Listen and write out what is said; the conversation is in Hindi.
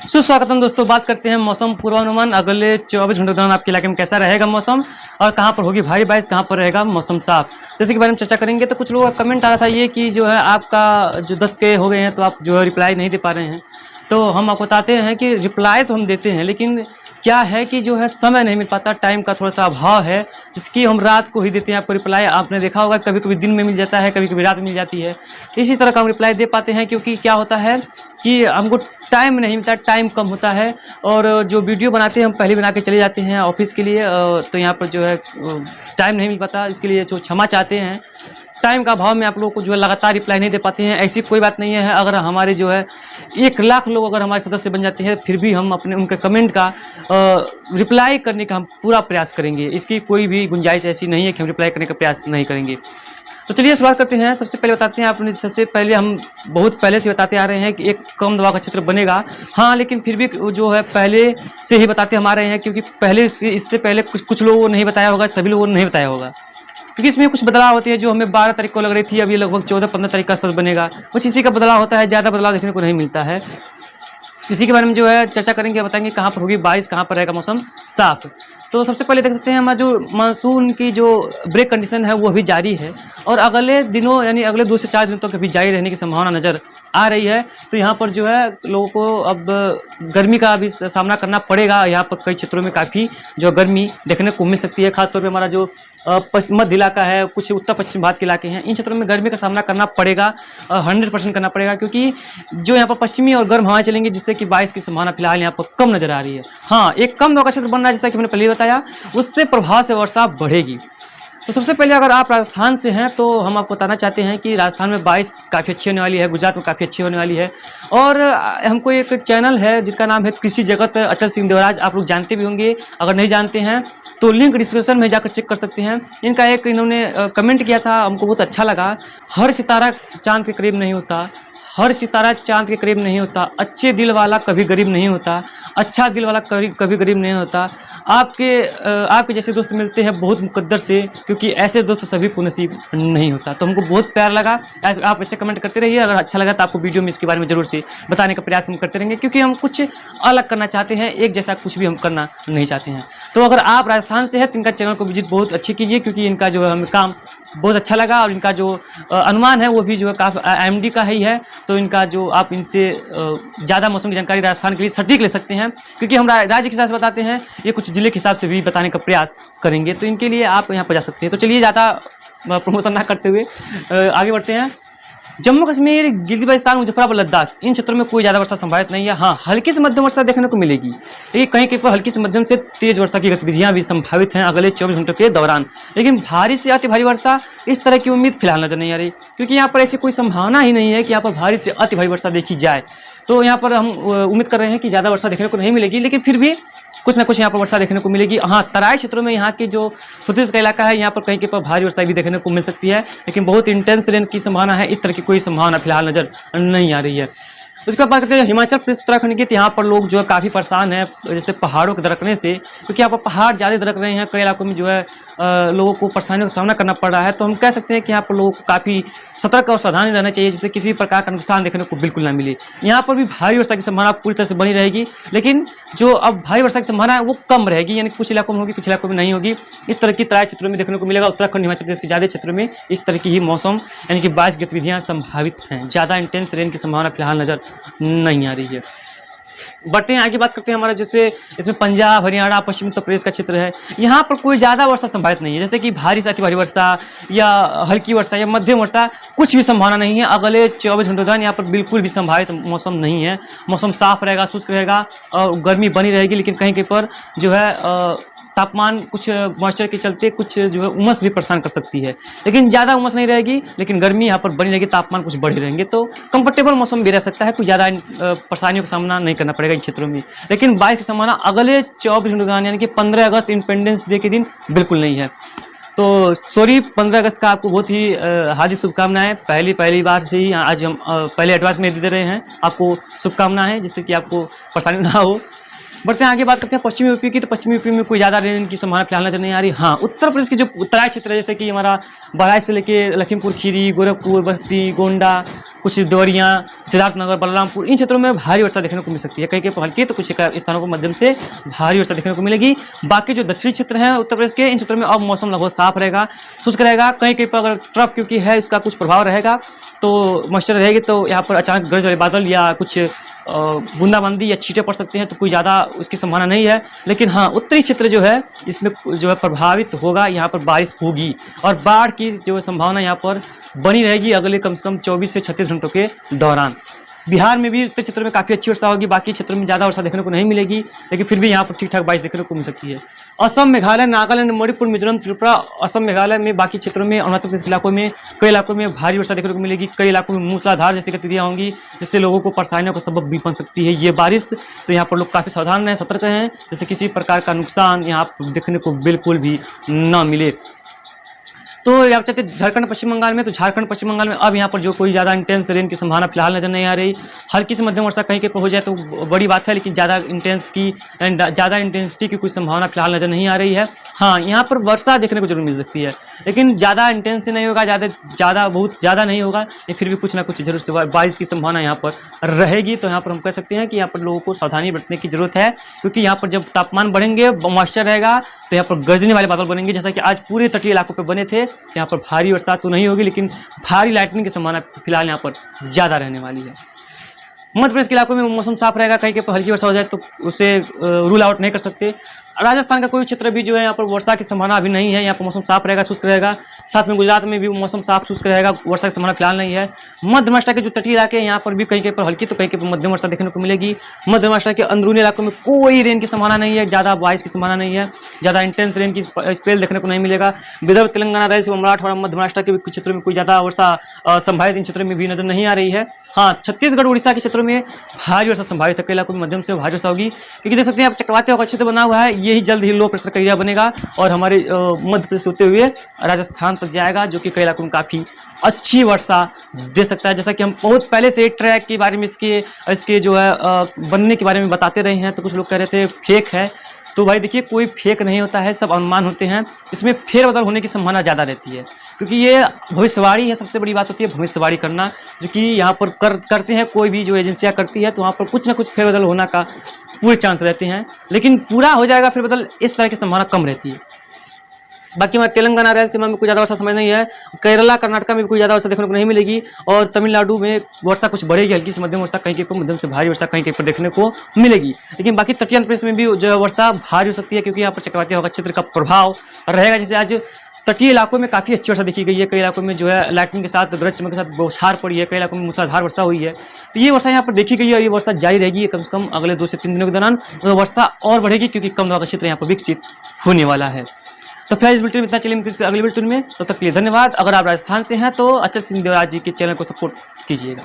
सुस्वागतम दोस्तों। बात करते हैं मौसम पूर्वानुमान। अगले 24 घंटों के दौरान आपके इलाके में कैसा रहेगा मौसम और कहां पर होगी भारी बारिश, कहां पर रहेगा मौसम साफ, जैसे के बारे में चर्चा करेंगे। तो कुछ लोगों का कमेंट आ रहा था ये कि जो है आपका जो 10 के हो गए हैं तो आप जो है रिप्लाई नहीं दे पा रहे हैं। तो हम आपको बताते हैं कि रिप्लाई तो हम देते हैं, लेकिन क्या है कि जो है समय नहीं मिल पाता, टाइम का थोड़ा सा अभाव है, जिसकी हम रात को ही देते हैं आपको रिप्लाई। आपने देखा होगा कभी कभी दिन में मिल जाता है, कभी कभी रात में मिल जाती है। इसी तरह का हम रिप्लाई दे पाते हैं, क्योंकि क्या होता है कि हमको टाइम नहीं मिलता, टाइम कम होता है। और जो वीडियो बनाते हैं हम पहले बना के चले जाते हैं ऑफिस के लिए, तो यहाँ पर जो है टाइम नहीं मिल पाता। इसके लिए जो क्षमा चाहते हैं, टाइम का अभाव में आप लोगों को जो है लगातार रिप्लाई नहीं दे पाते हैं। ऐसी कोई बात नहीं है। अगर हमारे जो है 1 लाख लोग अगर हमारे सदस्य बन जाते हैं, फिर भी हम अपने उनके कमेंट का रिप्लाई करने का हम पूरा प्रयास करेंगे। इसकी कोई भी गुंजाइश ऐसी नहीं है कि हम रिप्लाई करने का प्रयास नहीं करेंगे। तो चलिए शुरुआत करते हैं। सबसे पहले बताते हैं आपने, सबसे पहले हम बहुत पहले से बताते आ रहे हैं कि एक कम दबाव का क्षेत्र बनेगा। हाँ, लेकिन फिर भी जो है पहले से ही बताते हम आ रहे हैं, क्योंकि पहले से इससे पहले कुछ लोगों ने नहीं बताया होगा, सभी लोगों ने नहीं बताया होगा, क्योंकि इसमें कुछ बदलाव होती है। जो हमें 12 तारीख को लग रही थी, अभी लगभग 14-15 तारीख के आसपास बनेगा। बस इसी का बदलाव होता है, ज़्यादा बदलाव देखने को नहीं मिलता है। इसी के बारे में जो है चर्चा करेंगे, बताएंगे कहाँ पर होगी बारिश, कहाँ पर रहेगा मौसम साफ। तो सबसे पहले देख सकते हैं हमारा जो मानसून की जो ब्रेक कंडीशन है वो अभी जारी है, और अगले दिनों यानी अगले 2 से 4 दिनों तक अभी जारी रहने की संभावना नज़र आ रही है। तो यहाँ पर जो है लोगों को अब गर्मी का भी सामना करना पड़ेगा। यहाँ पर कई क्षेत्रों में काफ़ी जो गर्मी देखने को मिल सकती है। खासतौर पे हमारा जो मध्य इलाका है, कुछ उत्तर पश्चिम भारत के इलाके हैं, इन क्षेत्रों में गर्मी का सामना करना पड़ेगा, 100% करना पड़ेगा, क्योंकि जो यहाँ पर पश्चिमी और गर्म हवाएं चलेंगी, जिससे कि बारिश की संभावना फिलहाल यहाँ पर कम नजर आ रही है। हाँ, एक कम दबाव का क्षेत्र बन रहा है, जैसा कि मैंने पहले बताया, उससे प्रभाव से वर्षा बढ़ेगी। तो सबसे पहले अगर आप राजस्थान से हैं तो हम आपको बताना चाहते हैं कि राजस्थान में बारिश काफ़ी अच्छी होने वाली है, गुजरात में काफ़ी अच्छी होने वाली है। और हमको एक चैनल है जिसका नाम है कृषि जगत, अचल सिंह देवराज, आप लोग जानते भी होंगे। अगर नहीं जानते हैं तो लिंक डिस्क्रिप्शन में जाकर चेक कर सकते हैं। इनका एक इन्होंने कमेंट किया था, हमको बहुत अच्छा लगा। हर सितारा चांद के करीब नहीं होता, हर सितारा चांद के करीब नहीं होता, अच्छे दिल वाला कभी गरीब नहीं होता, अच्छा दिल वाला कभी गरीब नहीं होता। आपके जैसे दोस्त मिलते हैं बहुत मुकद्दर से, क्योंकि ऐसे दोस्त सभी को नसीब नहीं होता। तो हमको बहुत प्यार लगा। आप ऐसे कमेंट करते रहिए। अगर अच्छा लगा तो आपको वीडियो में इसके बारे में ज़रूर से बताने का प्रयास हम करते रहेंगे, क्योंकि हम कुछ अलग करना चाहते हैं, एक जैसा कुछ भी हम करना नहीं चाहते हैं। तो अगर आप राजस्थान से हैं तो इनका चैनल को विजिट बहुत अच्छी कीजिए, क्योंकि इनका जो हमें काम बहुत अच्छा लगा, और इनका जो अनुमान है वो भी जो है काफ़ी IMD का ही है। तो इनका जो आप इनसे ज़्यादा मौसम की जानकारी राजस्थान के लिए सटीक ले सकते हैं, क्योंकि हम राज्य के हिसाब से बताते हैं, ये कुछ जिले के हिसाब से भी बताने का प्रयास करेंगे। तो इनके लिए आप यहाँ पर जा सकते हैं। तो चलिए ज़्यादा प्रमोशन ना करते हुए आगे बढ़ते हैं। जम्मू कश्मीर, गिलगित-बाल्टिस्तान, मुजफ्फराबाद, लद्दाख, इन क्षेत्रों में कोई ज़्यादा वर्षा संभावित नहीं है। हाँ, हल्की से मध्यम वर्षा देखने को मिलेगी, लेकिन कहीं कहीं पर हल्की से मध्यम से तेज वर्षा की गतिविधियां भी संभावित हैं अगले 24 घंटों के दौरान। लेकिन भारी से अति भारी वर्षा, इस तरह की उम्मीद फिलहाल नजर नहीं आ रही, क्योंकि यहाँ पर ऐसी कोई संभावना ही नहीं है कि यहाँ पर भारी से अति भारी वर्षा देखी जाए। तो यहाँ पर हम उम्मीद कर रहे हैं कि ज़्यादा वर्षा देखने को नहीं मिलेगी, लेकिन फिर भी कुछ ना कुछ यहाँ पर वर्षा देखने को मिलेगी। हाँ, तराई क्षेत्रों में, यहाँ की जो फुतेज का इलाका है, यहाँ पर कहीं के पर भारी वर्षा भी देखने को मिल सकती है, लेकिन बहुत इंटेंस रेन की संभावना है। इस तरह की कोई संभावना फिलहाल नजर नहीं आ रही है। उसके बाद बात करते हैं हिमाचल प्रदेश, उत्तराखंड की। तो यहाँ पर लोग जो है काफ़ी परेशान हैं, जैसे पहाड़ों के दरकने से, क्योंकि यहाँ पर पहाड़ ज़्यादा दरक रहे हैं। कई इलाकों में जो है लोगों को परेशानियों का सामना करना पड़ रहा है। तो हम कह सकते हैं कि यहाँ पर लोगों को काफ़ी सतर्क और सावधानी रहना चाहिए, जिससे किसी प्रकार का नुकसान देखने को बिल्कुल ना मिले। यहाँ पर भी भारी वर्षा की संभावना पूरी तरह से बनी रहेगी, लेकिन जो अब भारी वर्षा की संभावना है वो कम रहेगी, यानी कुछ इलाकों में होगी, कुछ इलाकों में नहीं होगी। इस तरह की तराई क्षेत्रों में देखने को मिलेगा। उत्तराखंड, हिमाचल प्रदेश के ज़्यादा क्षेत्रों में इस तरह की ही मौसम यानी कि बारिश गतिविधियाँ संभावित हैं। ज़्यादा इंटेंस रेन की संभावना फिलहाल नज़र नहीं आ रही है। बढ़ते हैं आगे, बात करते हैं हमारा जैसे इसमें पंजाब, हरियाणा, पश्चिम उत्तर प्रदेश का क्षेत्र है। यहाँ पर कोई ज़्यादा वर्षा संभावित नहीं है, जैसे कि भारी से अति भारी वर्षा या हल्की वर्षा या मध्यम वर्षा, कुछ भी संभावना नहीं है। अगले 24 घंटों दौरान यहाँ पर बिल्कुल भी संभावित मौसम नहीं है। मौसम साफ रहेगा, शुष्क रहेगा और गर्मी बनी रहेगी, लेकिन कहीं कहीं पर जो है तापमान कुछ मॉइस्चर के चलते कुछ जो है उमस भी परेशान कर सकती है, लेकिन ज़्यादा उमस नहीं रहेगी, लेकिन गर्मी यहाँ पर बनी रहेगी, तापमान कुछ बढ़े रहेंगे। तो कंफर्टेबल मौसम भी रह सकता है, कुछ ज़्यादा परेशानियों का सामना नहीं करना पड़ेगा इन क्षेत्रों में। लेकिन बारिश की संभावना अगले 24 घंटों दौरान यानी कि 15 अगस्त इंडिपेंडेंस डे के दिन बिल्कुल नहीं है। तो सॉरी, 15 अगस्त का आपको बहुत ही हार्दिक शुभकामनाएं। पहली बार से ही आज हम पहले एडवांस में दे रहे हैं आपको शुभकामनाएं, जिससे कि आपको परेशानी ना हो। बढ़ते हैं आगे, बात करते हैं पश्चिमी यूपी की। तो पश्चिमी यूपी में कोई ज़्यादा रेन की संभावना फिलहाल नजर नहीं आ रही। हाँ, उत्तर प्रदेश के जो उत्तराई क्षेत्र है, जैसे कि हमारा बहराइच से लेके लखीमपुर खीरी, गोरखपुर, बस्ती, गोंडा, कुछ देवरिया, सिद्धार्थनगर, बलरामपुर, इन क्षेत्रों में भारी वर्षा देखने को मिल सकती है। कहीं कहीं पर हल्की तो कुछ स्थानों पर मध्यम से भारी वर्षा देखने को मिलेगी। बाकी जो दक्षिणी क्षेत्र हैं उत्तर प्रदेश के, इन क्षेत्रों में अब मौसम लगभग साफ रहेगा, शुष्क रहेगा। कहीं कहीं पर अगर ट्रफ क्योंकि है इसका कुछ प्रभाव रहेगा तो मॉइस्चर रहेगी, तो यहाँ पर अचानक गरज वाले बादल या कुछ बूंदाबांदी या छींटे पड़ सकते हैं, तो कोई ज़्यादा उसकी संभावना नहीं है। लेकिन हाँ, उत्तरी क्षेत्र जो है इसमें जो है प्रभावित होगा, यहाँ पर बारिश होगी और बाढ़ की जो संभावना यहाँ पर बनी रहेगी अगले कम से कम 24 से 36 घंटों के दौरान। बिहार में भी उत्तर क्षेत्रों में काफ़ी अच्छी वर्षा होगी, बाकी क्षेत्रों में ज़्यादा वर्षा देखने को नहीं मिलेगी, लेकिन फिर भी यहाँ पर ठीक ठाक बारिश देखने को मिल सकती है। असम, मेघालय, नागालैंड, मणिपुर, मिजोरम, त्रिपुरा, असम, मेघालय में बाकी क्षेत्रों में, अरुणाचल प्रदेश के इलाकों में कई इलाकों में भारी वर्षा देखने को मिलेगी। कई इलाकों में मूसलाधार जैसी गतिविधियाँ होंगी, जिससे लोगों को परेशानियों का सबब भी बन सकती है ये बारिश। तो यहाँ पर लोग काफ़ी सावधान रहें, सतर्क रहें, जैसे किसी प्रकार का नुकसान यहाँ देखने को बिल्कुल भी ना मिले। तो आप चाहते झारखंड पश्चिम बंगाल में, तो झारखंड पश्चिम बंगाल में अब यहाँ पर जो कोई ज़्यादा इंटेंस रेन की संभावना फिलहाल नजर नहीं आ रही। हल्की से मध्यम वर्षा कहीं कहीं पर हो जाए तो बड़ी बात है, लेकिन ज़्यादा ज़्यादा इंटेंसिटी की कोई संभावना फिलहाल नजर नहीं आ रही है। हाँ, यहाँ पर वर्षा देखने को जरूर मिल सकती है, लेकिन ज़्यादा इंटेंस नहीं होगा, बहुत ज़्यादा नहीं होगा, लेकिन फिर भी कुछ ना कुछ जरूर बारिश की संभावना यहाँ पर रहेगी। तो यहाँ पर हम कह सकते हैं कि यहाँ पर लोगों को सावधानी बरतने की जरूरत है, क्योंकि यहाँ पर जब तापमान बढ़ेंगे, मॉइस्चर रहेगा, तो यहाँ पर गरजने वाले बादल बनेंगे, जैसा कि आज पूरे तटीय इलाकों पर बने थे। यहाँ पर भारी वर्षा तो नहीं होगी, लेकिन भारी लाइटनिंग की संभावना फिलहाल यहाँ पर ज़्यादा रहने वाली है। मध्य प्रदेश के इलाकों में मौसम साफ रहेगा, कहीं कहीं पर हल्की वर्षा हो जाए तो उसे रूल आउट नहीं कर सकते। राजस्थान का कोई क्षेत्र भी जो है यहाँ पर वर्षा की संभावना अभी नहीं है, यहाँ पर मौसम साफ रहेगा, शुष्क रहेगा। साथ में गुजरात में भी मौसम साफ शुष्क रहेगा, वर्षा की संभावना फिलहाल नहीं है। मध्य महाराष्ट्र के जो तटीय इलाके हैं यहाँ पर भी कहीं कहीं पर हल्की तो कहीं कहीं पर मध्यम वर्षा देखने को मिलेगी। मध्य महाराष्ट्र के अंदरूनी इलाकों में कोई रेन की संभावना नहीं है, ज़्यादा बारिश की संभावना नहीं है, ज़्यादा इंटेंस रेन की स्पेल देखने को नहीं मिलेगा। विदर्भ, तेलंगाना, रायलसीमा, मराठवाड़ा, मध्य महाराष्ट्र के कुछ क्षेत्रों में कोई ज़्यादा वर्षा संभावित इन क्षेत्रों में भी नजर नहीं आ रही है। हाँ, छत्तीसगढ़, उड़ीसा के क्षेत्रों में भारी वर्षा संभावित है, कई इलाकों में मध्यम से भारी वर्षा होगी, क्योंकि देख सकते हैं आप चक्रवाती हवा का क्षेत्र बना हुआ है, यही जल्द ही लो प्रेशर का एरिया बनेगा और हमारे मध्य प्रदेश होते हुए राजस्थान तक जाएगा, जो कि कई इलाकों में काफ़ी अच्छी वर्षा दे सकता है। जैसा कि हम बहुत पहले से ट्रैक के बारे में इसके जो है बनने के बारे में बताते रहे हैं, तो कुछ लोग कह रहे थे फेक है, तो भाई देखिए कोई फेक नहीं होता है, सब अनुमान होते हैं। इसमें फेरबदल होने की संभावना ज़्यादा रहती है, क्योंकि ये भविष्यवाणी है। सबसे बड़ी बात होती है भविष्यवाणी करना, जो कि यहाँ पर करते हैं, कोई भी जो एजेंसियाँ करती है, तो वहाँ पर कुछ ना कुछ फेरबदल होना का पूरे चांस रहते हैं, लेकिन पूरा हो जाएगा फेरबदल इस तरह की संभावना कम रहती है। बाकी हमारे तेलंगाना, रायलसीमा में कोई ज़्यादा वर्षा समझ नहीं है। केरला, कर्नाटक में भी कोई ज़्यादा वर्षा देखने को नहीं मिलेगी और तमिलनाडु में वर्षा कुछ बढ़ेगी, हल्की से मध्यम वर्षा, कहीं कहीं पर मध्यम से भारी वर्षा कहीं कहीं पर देखने को मिलेगी। लेकिन बाकी तटीय आंध्र प्रदेश में भी जो वर्षा भारी हो सकती है, क्योंकि यहाँ पर चक्रवाती हवा क्षेत्र का प्रभाव रहेगा। जैसे आज तटीय इलाकों में काफ़ी अच्छी वर्षा देखी गई है, कई इलाकों में जो है लाइटनिंग के साथ, गरज चमक के साथ बौछार पड़ी है, कई इलाकों में मूसलाधार वर्षा हुई है। तो ये वर्षा यहाँ पर देखी गई है और ये वर्षा जारी रहेगी कम से कम अगले 2 से 3 दिनों के दौरान। तो वर्षा और बढ़ेगी, क्योंकि कम दबाव का क्षेत्र यहाँ पर विकसित होने वाला है। तो फिर इस बुलेटिन में इतना, चलिए अगले बुलेटिन में, तब तक के लिए धन्यवाद। अगर आप राजस्थान से हैं तो अचल सिंह देवराज जी के चैनल को सपोर्ट कीजिएगा।